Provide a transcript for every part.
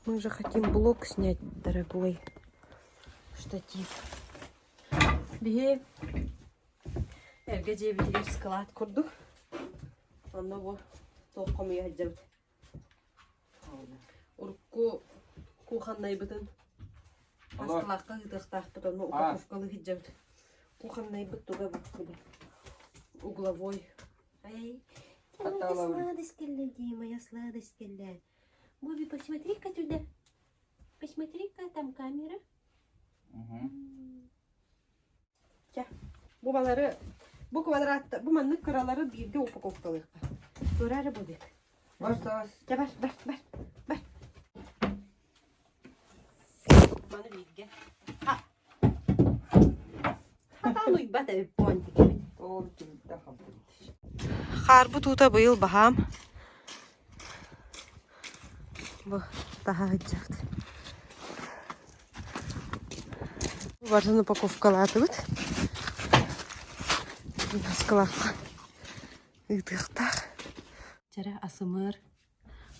Мы же хотим блок снять, дорогой. Штатив. Бе. Эргеде битер скалат курду. Анного тоққамы яджабыт. Урку куханнай бытын. Аскалаққа гытықтақ бұтын упаковкалы хиджабыт. Куханнай быт туга быт. Угловой. Ай. Моя сладость келла, моя сладость келла. Боби, посмотри-ка туда. Посмотри-ка, там камера. Ya, bu kvadratta, bu manlık karaları birde ufak-ufak. Görer bu dik. Başla. Ya ver. Bana bilgi. Ha. Hatta uybat ev ponti gibi. Doğru kimde haberi. Harbu tuta bu yıl baham. Bu daha hıcaktı. Важно упаковка латывать. На скалах. Ыдыхтах. Жара асымыр.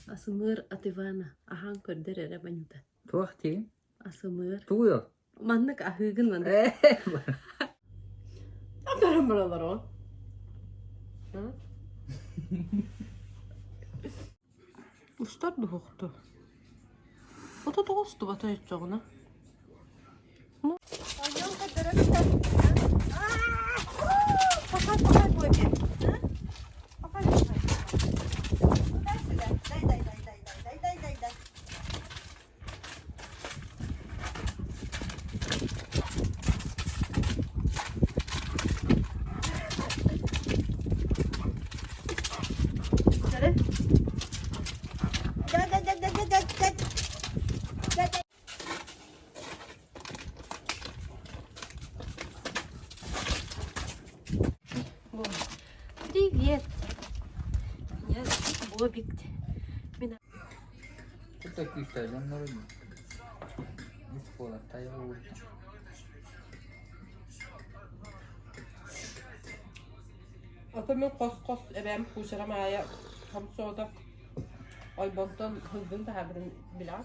Асымыр от Ивана. Ахан көрдер эре банюта. Туахти. Асымыр. Туйо. Маннык ахыгын мандык. Адарам баралар о. Устар духукту. Ото тоғысту батайт жоғына. Пока, Бобби. Пока. Дай. Привет. Я Бобик. Тут такие стадион народу. Из пола, тая улица. Атамın kos ebem kuşaramaya hamsoda albontan hızın da haberin bilen.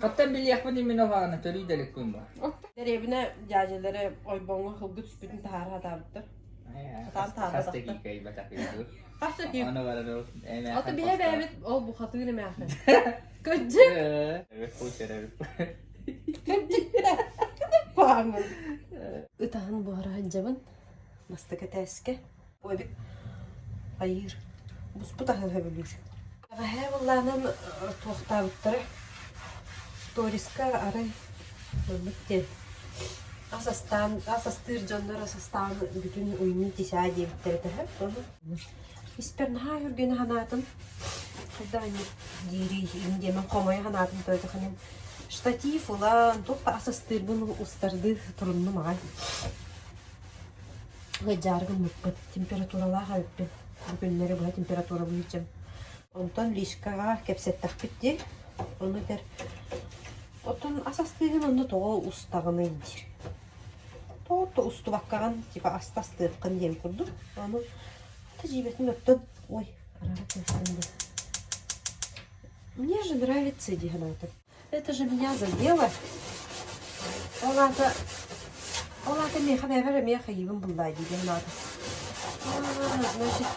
Hatta bir yakmadım ben havana törü delik koyma. Derevine cacelere albonga hılgı tüspütün tahar hatabıdır. Kaç dakikayı batakıydı. Kaç dakika? Ona var da. Ata bir hep evet o bu hatırı mı yaptın? Kötü. Evet kuşarım. Pardon. Utahan bu ara hancamın mastıka teske. O bir hayır. Bu da heveliyor. Her vallahanın tohtabıttırı. Storiska aray. Bitti. Asastır canlar asastan bütün oyunu tisaya diye bitirdi hep. İspernaha yürgeni hanatım. Burada diri indiyemem komaya hanatım doydu hanım. Штатив ulan tohta asastır bunu ustardı turunlu mağay. Gıcargın mutlu temperaturalar halppi. Bugünleri bu temperatura bulacağım. Ondan lişkağa kepsettak bitti. Onu der. Ondan asastığın onu toğa ustağını indir. Toğda ustu bakkagan tipa astastığın diyem kurdu. Onu tecrübetini öptüm. Ой, araba kesildi. Мне же нравится дегната. Это же меня задело. Олата меха бәбәрі меха ебін бұлдай деген надо. Значит,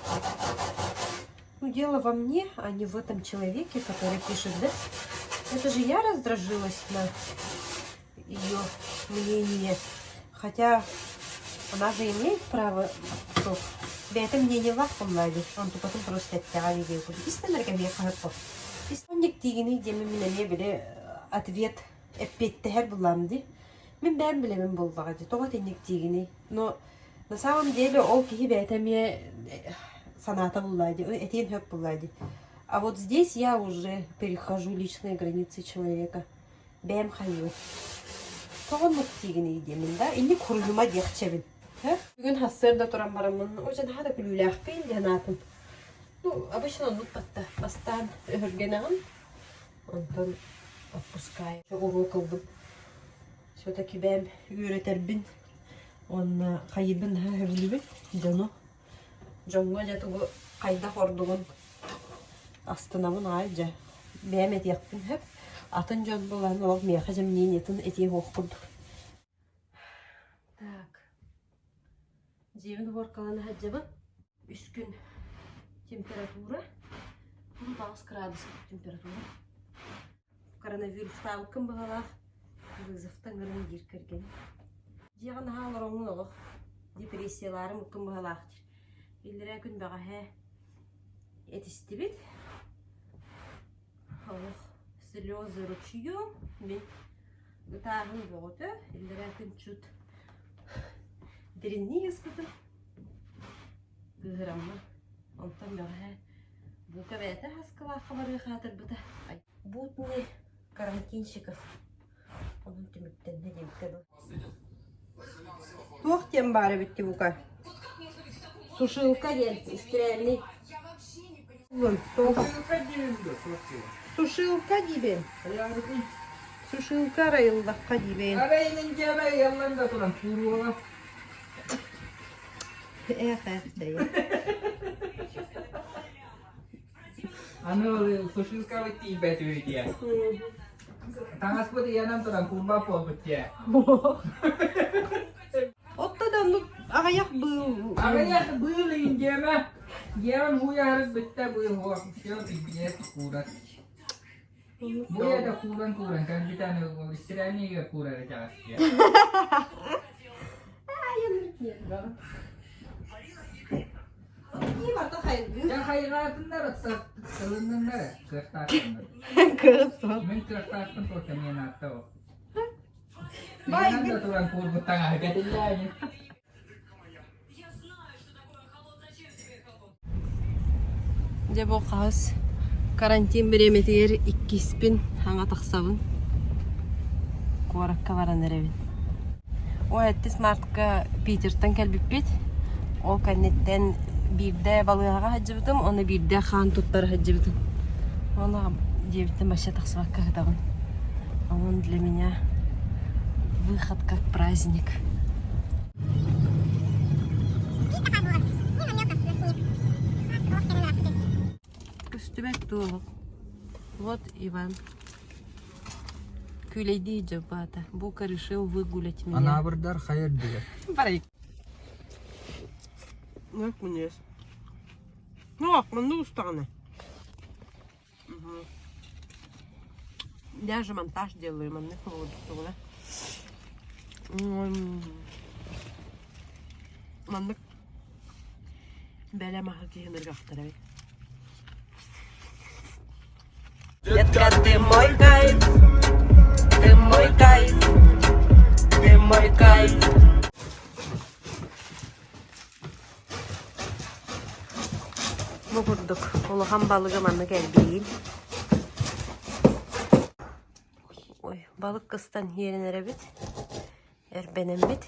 дело во мне, а не в этом человеке, который пишет, да? Это же я раздражилась на ее мнение. Хотя она же имеет право, что это мнение лахом ладит. Он то потом просто оттягивает. Истинно меха хэппо. Истинник тигini демемine bile ответ эппеттехер буламды. Ben bilemem bulvadı. Toğa tenlik diyini. No, на самом деле ол кихи бәйтәме саната буллайды. Этен хөп буллайды. А вот здесь я уже перехожу личные границы человека. Бәм хайы. Тоғынлық дегені демін да. Инде күргіма декчебін. Бүгін хассырда тұрам барамын. Ожан хада күліләқ бейін дәнатын. Ну, обычно он нутпатта. Бастан өргенағын. Онтан отпускай. Шоғуғы қылдым. Все-таки ben öğreterbin. Onun kaybın hevlübü. Donu. Jonga jatı bu kayda horduğun astınamın ayrıca. Beğenmedi yaptım hep. Атын жон болан олог меха жемненетін этие оқырдық. Так. Жевін боркаланы хаджабы. Үскін температура. 19 градус температура. Коронавирус табықын бағалақ. Вызовтан ғырын деркерген. Жеған ғалыр оңын олық. Депрессиялары мүкін бағалақтыр. Елдері күн баға этисті бет. Олық. Слезы ручью, мен гытағын боғыты, елдері күн чуд дренни еспітім. Гығырамма. Онтан бағы бұқа бәті асқыла қабары қатыр бұта. Бұтыны карантинщиков. Onun tümükten ne diyeyim kadın. Туох тем бары бітті бұқа. Сушилка geldi, стрельный. Вон, туох. Сушилка дибен. Сушилка райылдаққа дибен. Арайының жабай ялланда тұрам, туруға. Әқ. Аны сушилка бітті бәті өйдия. Таңас бұды янам тұрам, курба пол бітті. Оттадан ағаяқ бұл. Ағаяқ бұл инжема. Жеман хуярыз бітті бұл хуақ. Все бітті курат. Буя да куран, kan kita nih istilahnya ya kurang aja ya. İyi var da hayır. Yang hayratında rasa selundan ya kertas. Kırsa. Men kertas pun tuh kami nato. Baik. Yang ada orang kur betang aja dillanya. Де бұл қағыз карантин береметігер 2-спин хаңа тақсабын. Қуараққа баран әребін. О әттіс мартқа Питертен кәлбіп бет. Ол кәнеттен бірді балығаға хаджы бұтым, оны бірді қан тұттары хаджы бұтым. Оны дебіттен баша тақсабаққа қытағын. Он для меня выход как праздник. Üstüme tuğuk. Вот Иван. Күлейді жабата. Бука решил выгулять меня. Ana berdar khair dia. Барай. Ну, как мне есть. Ну, ах, манду устаны. Я же монтаж делаю, манны холодно. Манны. Бәлі маға кейіндер қақтыр әбет. Детка, ты мой кайф, ты мой кайф, ты мой кайф. Бұғырдық, олыған балығы маны кәлбейін. Ой, балық қыстан ерін әрәбет, әрбенен бет.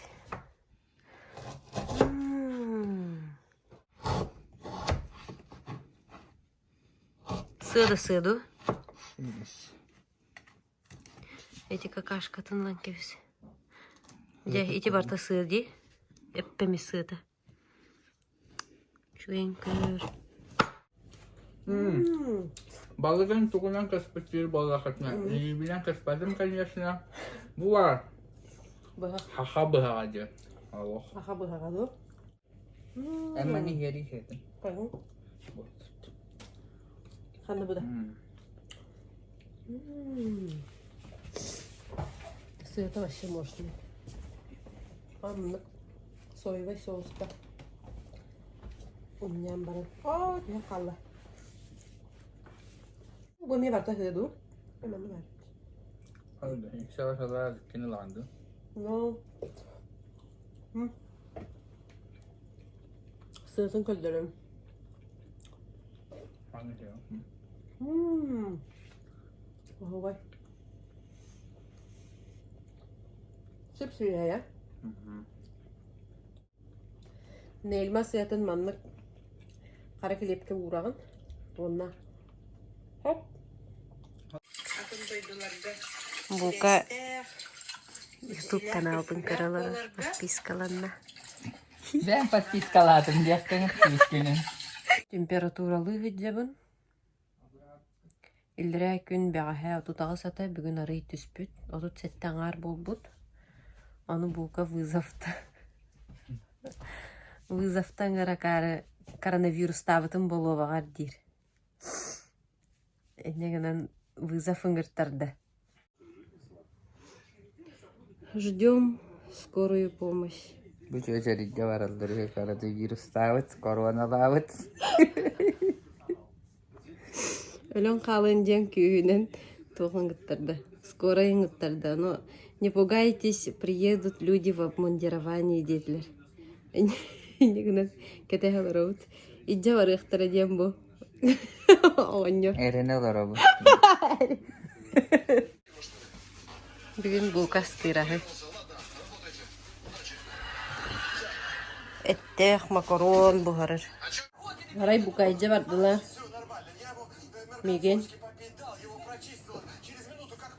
Сыды. Эти какашка тынлан кебіс. Эти барта сыды. Эппеми сыды. Шуен көр. Балыгын тугунан каспытыр балақатна. Билен каспадым, конечно. Була. Хаха быға де. Аллах. Аха бұғаға ду. Әмі не ери хетін. Қайын. Қанды бұда. Сыты вообще мощный. Анны. Соевый соуска. У меня бары. О, не қалла. Bu mi varta hıdu? Hemen var. Aldı. İnşallah kadar kini landı. No. Sığsın köllerim. Hangisi ya? Oh, vay. Süpsüyor ya. Nelma sıyatın manlık. Kara kilepke uğrağın. Onunla. Hop. Бука YouTube каналдың каралары подпискаларына. Ben подпискаладым, дияқтың подписканы. Температуралы видебін. Иллерэ күн бәғәһә отутағы сата бүгін арый түспүт. Отут сеттаңар болбут. Оны булка вызовта. Вызовтан ара коронавирус табытын болуағар дир. Энегенен вызов ыңгырттарды. Ждем скорую помощь. Bu çocuklar var aldır koronavirüs davet, korona davet. Өлөн қалын ден күйінен тоғын гыттарды. Скоро ыңгыттарды. Но не пугайтесь, приедут люди в обмундировании, дедлер. Энегенен кете халаровут. Иджа барықтары ден бұл. Оңнер. Erene olar bu. Бүгін бұл кастырағы. Эттех макарон бұғарыр. Арай бұқайджа бардыла. Меген.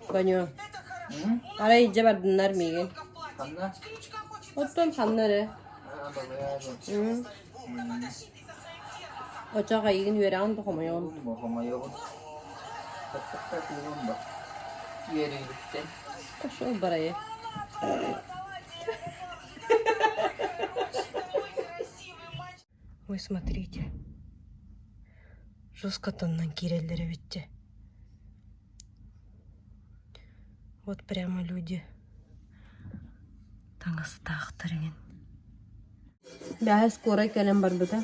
Конyo. Арай иджа бардынар меген. Kanna. Оттон ханнары. Очаға егін верен бұқымайон. Bohama yok. Tak yolun bak. Yeri gitti. Кашол барайы. Ой, смотрите. Жестко тоннан киреллері бітті. Вот прямо люди. Таңыстақтырген. Бәғі скорай кәлем бар бұда.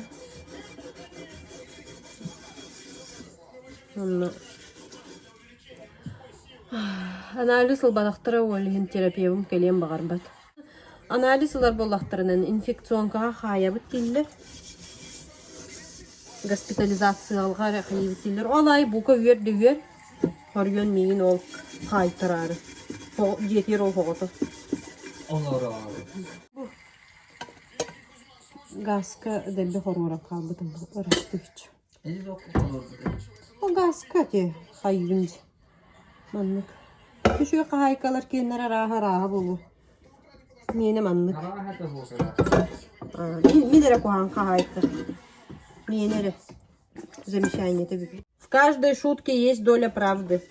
Анализ ылбадақтыра олығын терапевім кәлем бағар бат. Анализ ылар болақтырынан инфекционға қая бүттілер. Госпитализация алғар қайы бүттілер. Олай бұқа өрді. Хорген мейін ол қайтырары. Жетер ол қоғыты. Olur abi. Газка дәлбі хорора қалбытым. Ұрасты үч. Eli yok olur. О газка те қайын. Маннык. Күші қайқалар кенлері раға болу. Мені маннык. Ara hata bu kadar. Мидері қоған қайқы. Менері. Замечание тебе. В каждой шутке есть доля правды.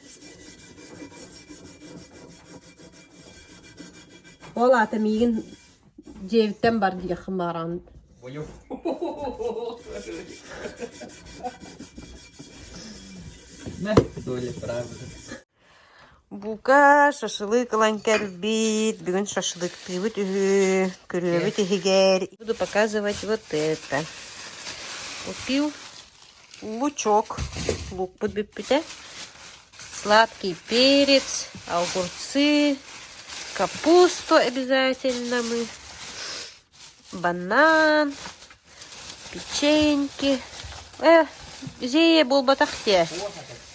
Ол аты мейін 9-тен бар дейхім баран. Boyu. Ne? Böyle pravda. Бука шашлык ланкербит. Бүгін шашлык пивит үхі. Күрөбит үхігер. Буду показывать вот это. Купил лучок. Лук подбипите. Сладкий перец. Огурцы. Капусту обязательно мы. Банан. Печеньки. Зея был батахте.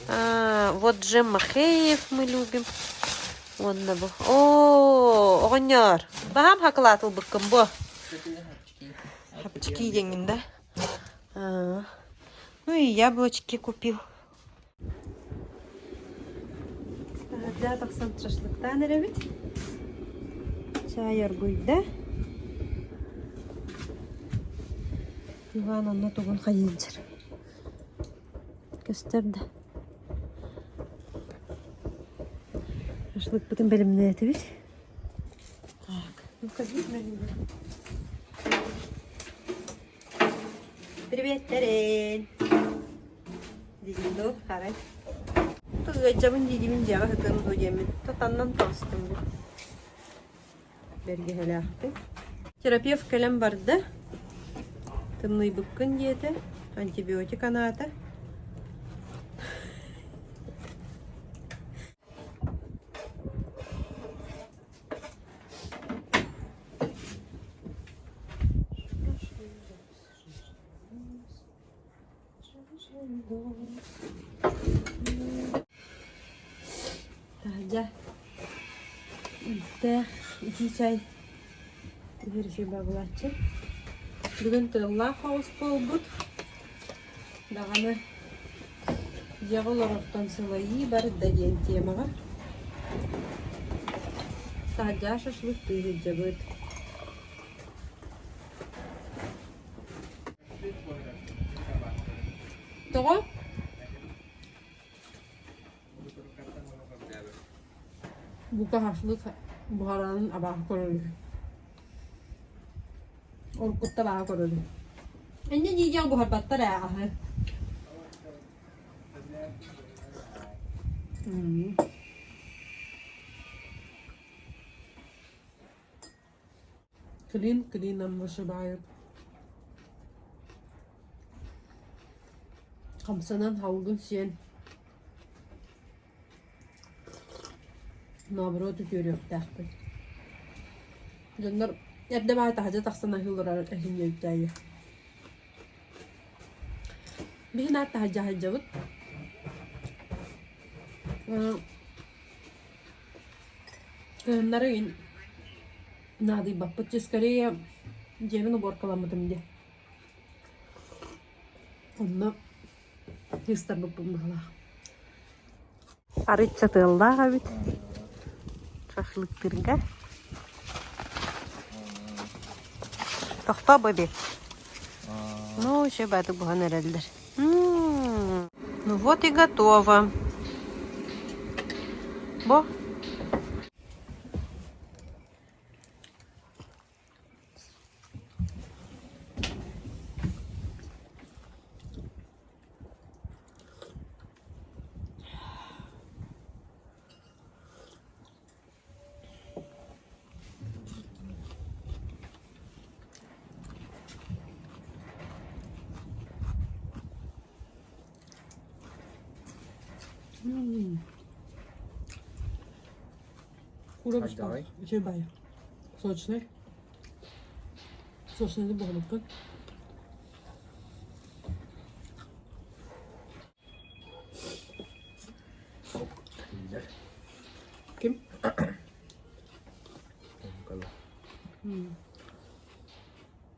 Вот Джем Махеев мы любим. Вон на был. О, огоньяр. Бахам хаклатыл бұркым бо. Хапчики денген, да? Ну и яблочки купил. Жатақсан шашлықтан әребет. Чайыр бұйды. Иван онна тұғын қайынжыр. Көстерді. Шашлык бүтін бөліміне әті бет. Так, ну-ка видно. Привет, Тарен. Дедімді қарай. Тұғайджабын дедімін жағы ғытын өдемін. Татаннан тастым бұл. Берге әлі ақты. Терапевт кәлем барды. Тымный бүккін деді. Антибиотик анаты. Тахджа. Тах, iki çay. Bir şey bağlatacağım. Bugün tığla haus polbut. Dağını yağılarıqtan sılayı barı da diyen temağa. Tahджа şaşlık tığıcı bıt. Тоғы? Bu kahaşlık buharanın abağı korulur. Orkutta bağı korulur. Anne diyeceğim buhar battar ya ahı. Clean number bayıp. Kamsanan havlun sen. Nabrot görüyor dağıtı. Canlar evde bağı tahaca taksana hılır elim yöktayı. Bir nat tahaca hacavut. Kenara in. Nadi bakıp çıskariye cebini borkalamadım diye. Onu histar bakım hala. Arıç çatılda abi. Şaşlıktırga. Tahta babi. Ну, еще бы это было нарядить. Ну вот и готово. Бо. Кура давай. Чебай. Сочный. Сочный de balık. Kim?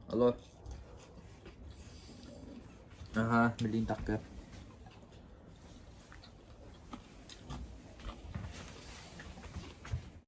Alo. Aha, beliin takker.